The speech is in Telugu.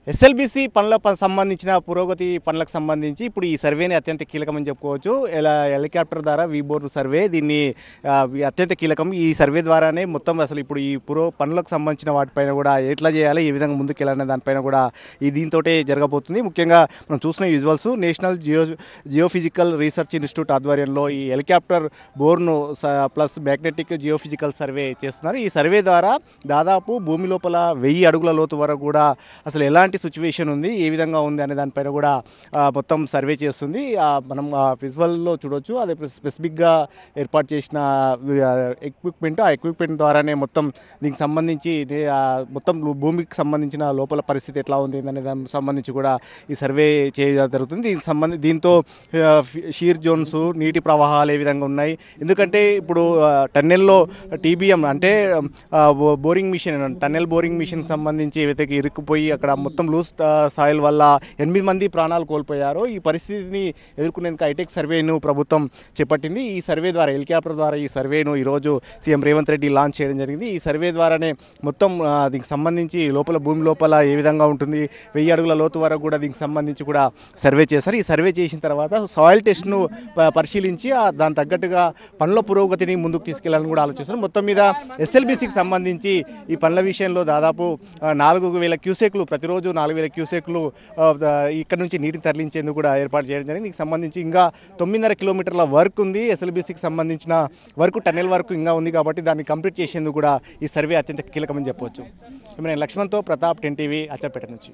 ఎస్ఎల్బీసీ పనుల సంబంధించిన పురోగతి పనులకు సంబంధించి ఇప్పుడు ఈ సర్వేని అత్యంత కీలకమని చెప్పుకోవచ్చు. హెలికాప్టర్ ద్వారా వీబోర్ సర్వే దీన్ని అత్యంత కీలకం. ఈ సర్వే ద్వారానే మొత్తం అసలు ఇప్పుడు ఈ పనులకు సంబంధించిన వాటిపైన కూడా ఎట్లా చేయాలి, ఏ విధంగా ముందుకెళ్ళాలనే దానిపైన కూడా దీంతోటే జరగబోతుంది. ముఖ్యంగా మనం చూసిన visuals national geophysical research institute ఆధ్వర్యంలో ఈ హెలికాప్టర్ బోర్ను ప్లస్ మ్యాగ్నెటిక్ జియోఫిజికల్ సర్వే చేస్తున్నారు. ఈ సర్వే ద్వారా దాదాపు భూమి లోపల 1000 అడుగుల లోతు వరకు కూడా అసలు ఎలాంటి సిచ్యువేషన్ ఉంది, ఏ విధంగా ఉంది అనే దానిపైన కూడా మొత్తం సర్వే చేస్తుంది. మనం విజువల్లో చూడవచ్చు. అదే స్పెసిఫిక్గా ఏర్పాటు చేసిన ఎక్విప్మెంట్, ఆ ఎక్విప్మెంట్ ద్వారానే మొత్తం దీనికి సంబంధించి మొత్తం భూమికి సంబంధించిన లోపల పరిస్థితి ఎట్లా ఉంది అనే దానికి సంబంధించి కూడా ఈ సర్వే చేయడం జరుగుతుంది. దీంతో షీర్ జోన్స్, నీటి ప్రవాహాలు ఏ విధంగా ఉన్నాయి, ఎందుకంటే ఇప్పుడు టన్నెల్లో టీబీఎం అంటే boring machine, tunnel boring machine సంబంధించి ఏవైతే ఇరుక్కుపోయి అక్కడ మొత్తం లూజ్ సాయిల్ వల్ల 8 మంది ప్రాణాలు కోల్పోయారు. ఈ పరిస్థితిని ఎదుర్కొనేందుకు హైటెక్ సర్వేను ప్రభుత్వం చేపట్టింది. ఈ సర్వే ద్వారా, హెలికాప్టర్ ద్వారా ఈ సర్వేను ఈరోజు సీఎం రేవంత్ రెడ్డి లాంచ్ చేయడం జరిగింది. ఈ సర్వే ద్వారానే మొత్తం దీనికి సంబంధించి భూమి లోపల ఏ విధంగా ఉంటుంది, 1000 అడుగుల లోతు వరకు కూడా దీనికి సంబంధించి కూడా సర్వే చేశారు. ఈ సర్వే చేసిన తర్వాత సాయిల్ టెస్ట్ను పరిశీలించి దాని తగ్గట్టుగా పనుల పురోగతిని ముందుకు తీసుకెళ్లాలని కూడా ఆలోచిస్తారు. మొత్తం మీద ఎస్ఎల్బీసీకి సంబంధించి ఈ పనుల విషయంలో దాదాపు 4000 క్యూసెక్లు, ప్రతిరోజు 4000 క్యూసెక్లు ఇక్కడ నుంచి నీటిని తరలించేందుకు కూడా ఏర్పాటు చేయడం జరిగింది. దీనికి సంబంధించి ఇంకా 9.5 కిలోమీటర్ల వర్క్ ఉంది. ఎస్ఎల్బీసీకి సంబంధించిన వర్క్, టన్నెల్ వర్క్ ఇంకా ఉంది కాబట్టి దాన్ని కంప్లీట్ చేసేందుకు కూడా ఈ సర్వే అత్యంత కీలకమని చెప్పవచ్చు. నేను లక్ష్మణ్తో ప్రతాప్, 10 టీవీ, అచ్చంపేట నుంచి.